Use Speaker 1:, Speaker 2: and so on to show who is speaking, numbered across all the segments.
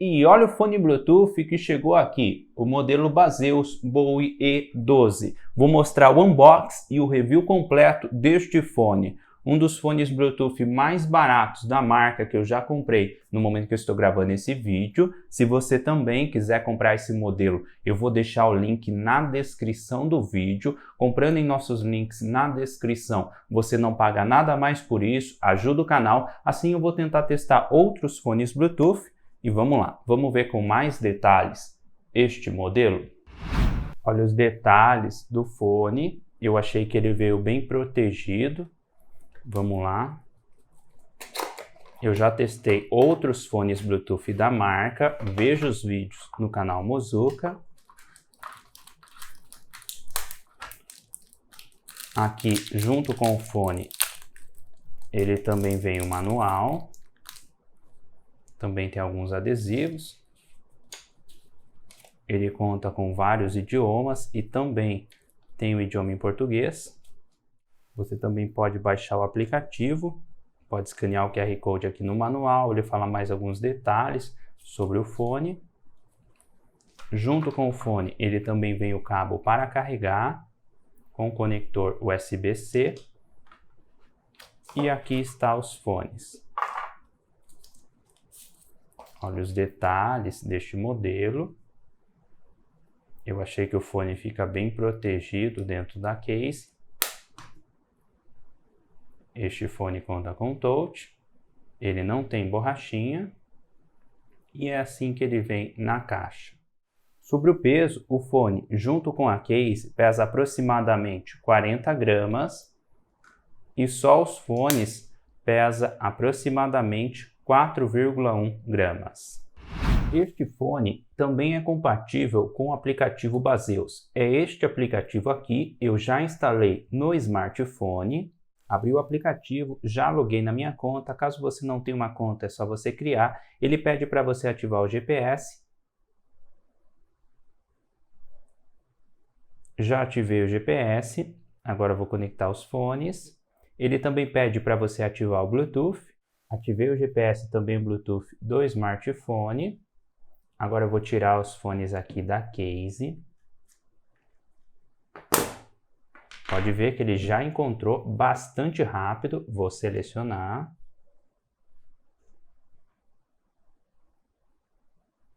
Speaker 1: E olha o fone Bluetooth que chegou aqui, o modelo Baseus Bowie E12. Vou mostrar o unboxing e o review completo deste fone. Um dos fones Bluetooth mais baratos da marca que eu já comprei no momento que eu estou gravando esse vídeo. Se você também quiser comprar esse modelo, eu vou deixar o link na descrição do vídeo. Comprando em nossos links na descrição, você não paga nada mais por isso, ajuda o canal. Assim eu vou tentar testar outros fones Bluetooth. E vamos lá, vamos ver com mais detalhes este modelo. Olha os detalhes do fone, eu achei que ele veio bem protegido. Vamos lá. Eu já testei outros fones Bluetooth da marca, veja os vídeos no canal Mozuka. Aqui, junto com o fone, ele também vem o manual. Também tem alguns adesivos. Ele conta com vários idiomas e também tem o idioma em português. Você também pode baixar o aplicativo, pode escanear o QR Code aqui no manual, ele fala mais alguns detalhes sobre o fone. Junto com o fone, ele também vem o cabo para carregar, com o conector USB-C. E aqui está os fones. Olha os detalhes deste modelo. Eu achei que o fone fica bem protegido dentro da case. Este fone conta com touch. Ele não tem borrachinha. E é assim que ele vem na caixa. Sobre o peso, o fone, junto com a case, pesa aproximadamente 40 gramas. E só os fones pesa aproximadamente 4,1 gramas. Este fone também é compatível com o aplicativo Baseus. É este aplicativo aqui, eu já instalei no smartphone, abri o aplicativo, já loguei na minha conta. Caso você não tenha uma conta, é só você criar. Ele pede para você ativar o GPS. Já ativei o GPS, agora eu vou conectar os fones. Ele também pede para você ativar o Bluetooth. Ativei o GPS também Bluetooth do smartphone. Agora eu vou tirar os fones aqui da case. Pode ver que ele já encontrou bastante rápido. Vou selecionar.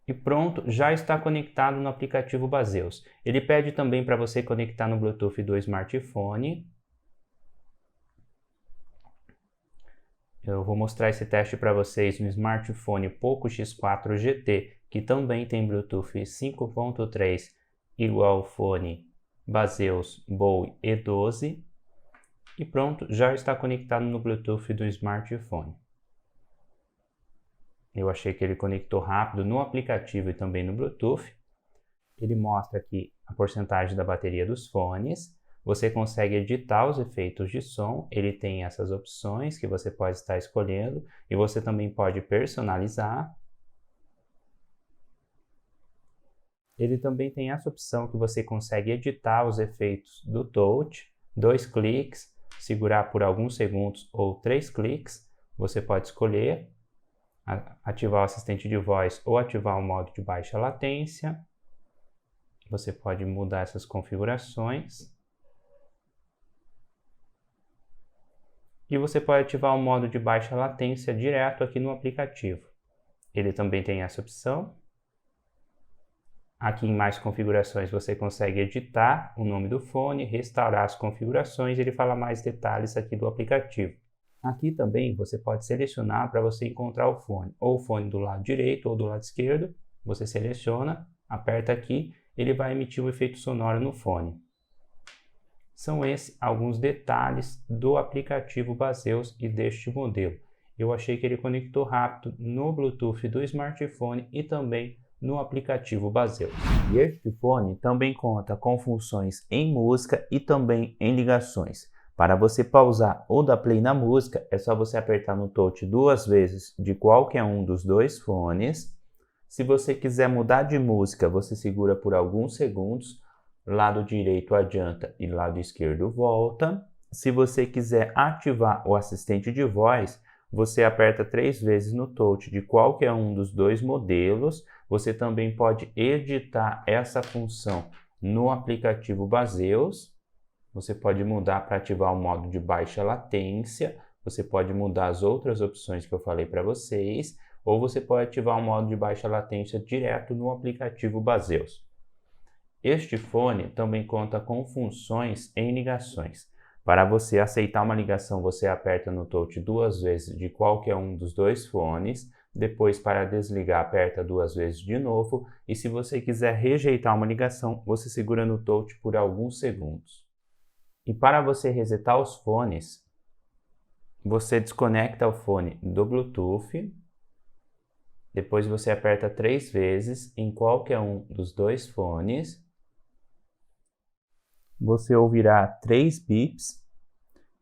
Speaker 1: E pronto, já está conectado no aplicativo Baseus. Ele pede também para você conectar no Bluetooth do smartphone. Eu vou mostrar esse teste para vocês no smartphone Poco X4 GT, que também tem Bluetooth 5.3, igual ao fone Baseus Bowie E12. E pronto, já está conectado no Bluetooth do smartphone. Eu achei que ele conectou rápido no aplicativo e também no Bluetooth. Ele mostra aqui a porcentagem da bateria dos fones. Você consegue editar os efeitos de som, ele tem essas opções que você pode estar escolhendo e você também pode personalizar. Ele também tem essa opção que você consegue editar os efeitos do touch, 2 cliques, segurar por alguns segundos ou 3 cliques, você pode escolher ativar o assistente de voz ou ativar o modo de baixa latência. Você pode mudar essas configurações. E você pode ativar o modo de baixa latência direto aqui no aplicativo. Ele também tem essa opção. Aqui em mais configurações você consegue editar o nome do fone, restaurar as configurações, ele fala mais detalhes aqui do aplicativo. Aqui também você pode selecionar para você encontrar o fone, ou o fone do lado direito ou do lado esquerdo. Você seleciona, aperta aqui, ele vai emitir o efeito sonoro no fone. São esses alguns detalhes do aplicativo Baseus e deste modelo. Eu achei que ele conectou rápido no Bluetooth do smartphone e também no aplicativo Baseus. E este fone também conta com funções em música e também em ligações. Para você pausar ou dar play na música, é só você apertar no touch 2 vezes de qualquer um dos dois fones. Se você quiser mudar de música, você segura por alguns segundos. Lado direito adianta e lado esquerdo volta. Se você quiser ativar o assistente de voz, você aperta 3 vezes no touch de qualquer um dos dois modelos. Você também pode editar essa função no aplicativo Baseus. Você pode mudar para ativar o modo de baixa latência. Você pode mudar as outras opções que eu falei para vocês. Ou você pode ativar o modo de baixa latência direto no aplicativo Baseus. Este fone também conta com funções em ligações. Para você aceitar uma ligação, você aperta no touch 2 vezes de qualquer um dos dois fones. Depois, para desligar, aperta 2 vezes de novo. E se você quiser rejeitar uma ligação, você segura no touch por alguns segundos. E para você resetar os fones, você desconecta o fone do Bluetooth. Depois você aperta 3 vezes em qualquer um dos dois fones. Você ouvirá 3 bips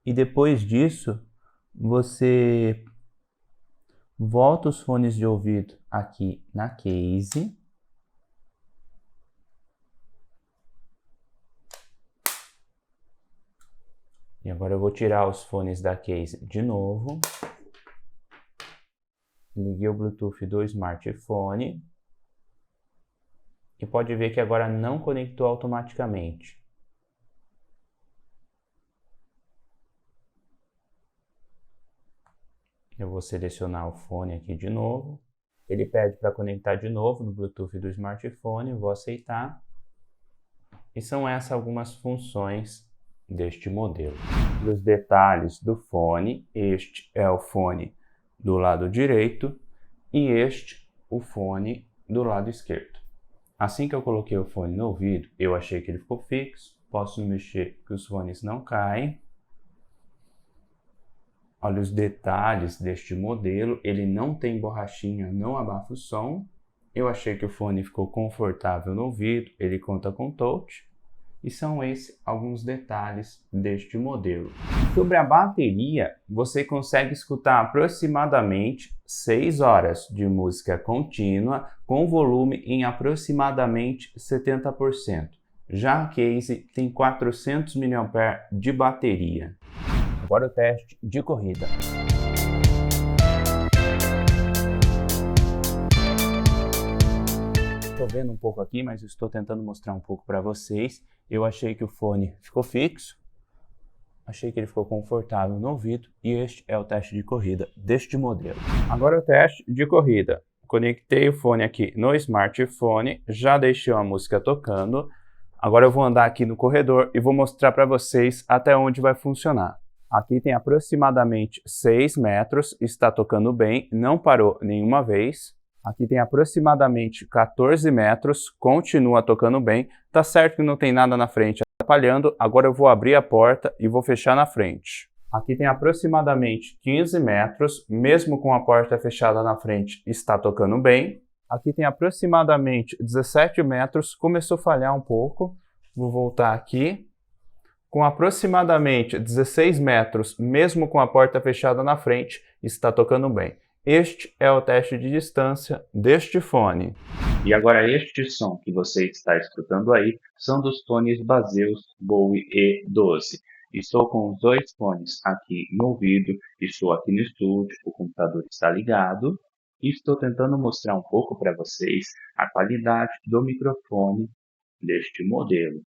Speaker 1: e depois disso você volta os fones de ouvido aqui na case. E agora eu vou tirar os fones da case de novo. Liguei o Bluetooth do smartphone. E pode ver que agora não conectou automaticamente. Eu vou selecionar o fone aqui de novo. Ele pede para conectar de novo no Bluetooth do smartphone. Vou aceitar. E são essas algumas funções deste modelo. Os detalhes do fone. Este é o fone do lado direito e este o fone do lado esquerdo. Assim que eu coloquei o fone no ouvido, eu achei que ele ficou fixo. Posso mexer que os fones não caem. Olha os detalhes deste modelo, ele não tem borrachinha, não abafa o som. Eu achei que o fone ficou confortável no ouvido, ele conta com touch. E são esses alguns detalhes deste modelo. Sobre a bateria, você consegue escutar aproximadamente 6 horas de música contínua com volume em aproximadamente 70%. Já a case tem 400 mAh de bateria. Agora o teste de corrida. Estou vendo um pouco aqui, mas estou tentando mostrar um pouco para vocês. Eu achei que o fone ficou fixo, achei que ele ficou confortável no ouvido e este é o teste de corrida deste modelo. Agora o teste de corrida. Conectei o fone aqui no smartphone, já deixei a música tocando. Agora eu vou andar aqui no corredor e vou mostrar para vocês até onde vai funcionar. Aqui tem aproximadamente 6 metros, está tocando bem, não parou nenhuma vez. Aqui tem aproximadamente 14 metros, continua tocando bem. Tá certo que não tem nada na frente atrapalhando, agora eu vou abrir a porta e vou fechar na frente. Aqui tem aproximadamente 15 metros, mesmo com a porta fechada na frente, está tocando bem. Aqui tem aproximadamente 17 metros, começou a falhar um pouco. Vou voltar aqui. Com aproximadamente 16 metros, mesmo com a porta fechada na frente, está tocando bem. Este é o teste de distância deste fone. E agora este som que você está escutando aí são dos fones Baseus Bowie E12. Estou com os dois fones aqui no ouvido, estou aqui no estúdio, o computador está ligado e estou tentando mostrar um pouco para vocês a qualidade do microfone deste modelo.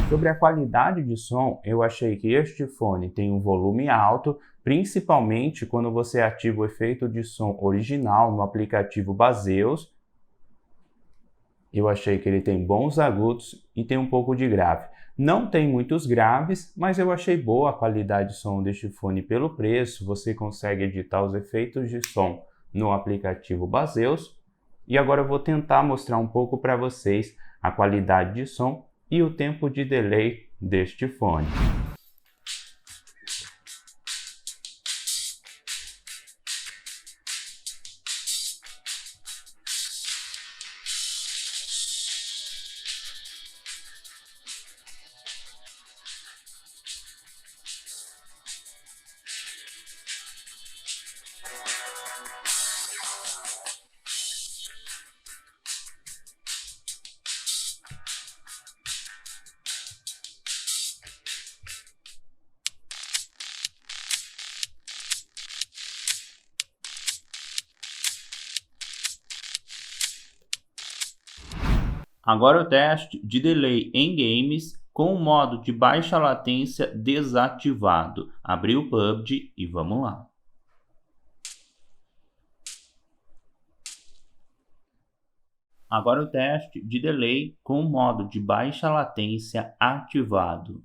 Speaker 1: Sobre a qualidade de som, eu achei que este fone tem um volume alto, principalmente quando você ativa o efeito de som original no aplicativo Baseus. Eu achei que ele tem bons agudos e tem um pouco de grave. Não tem muitos graves, mas eu achei boa a qualidade de som deste fone pelo preço. Você consegue editar os efeitos de som no aplicativo Baseus. E agora eu vou tentar mostrar um pouco para vocês a qualidade de som e o tempo de delay deste fone. Agora o teste de delay em games com o modo de baixa latência desativado. Abri o PUBG e vamos lá. Agora o teste de delay com o modo de baixa latência ativado.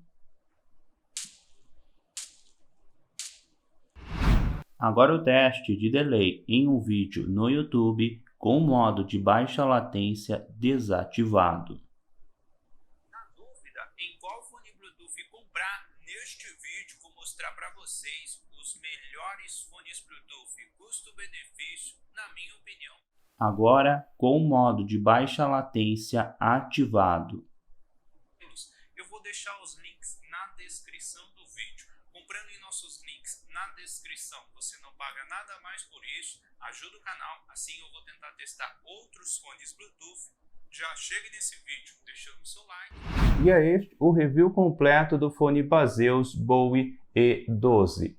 Speaker 1: Agora o teste de delay em um vídeo no YouTube com o modo de baixa latência desativado.
Speaker 2: Na dúvida em qual fone Bluetooth comprar, neste vídeo vou mostrar para vocês os melhores fones Bluetooth custo-benefício, na minha opinião.
Speaker 1: Agora com o modo de baixa latência ativado.
Speaker 2: Eu vou deixar os links na descrição do vídeo. Comprando em nossos links na descrição, você não paga nada mais por isso, ajuda o canal, assim eu vou tentar testar outros fones Bluetooth. Já chegue nesse vídeo deixando o seu like.
Speaker 1: E é este o review completo do fone Baseus Bowie E12.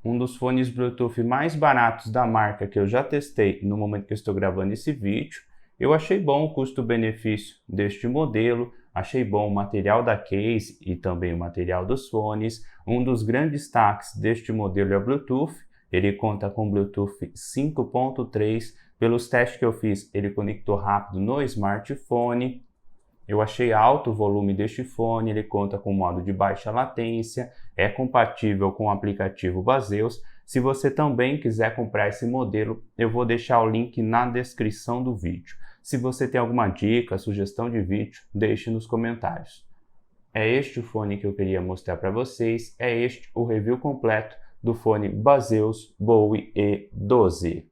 Speaker 1: Um dos fones Bluetooth mais baratos da marca que eu já testei no momento que eu estou gravando esse vídeo. Eu achei bom o custo-benefício deste modelo, achei bom o material da case e também o material dos fones. Um dos grandes destaques deste modelo é o Bluetooth, ele conta com Bluetooth 5.3, pelos testes que eu fiz ele conectou rápido no smartphone. Eu achei alto o volume deste fone, ele conta com modo de baixa latência, é compatível com o aplicativo Baseus. Se você também quiser comprar esse modelo, eu vou deixar o link na descrição do vídeo. Se você tem alguma dica, sugestão de vídeo, deixe nos comentários. É este o fone que eu queria mostrar para vocês, é este o review completo do fone Baseus Bowie E12.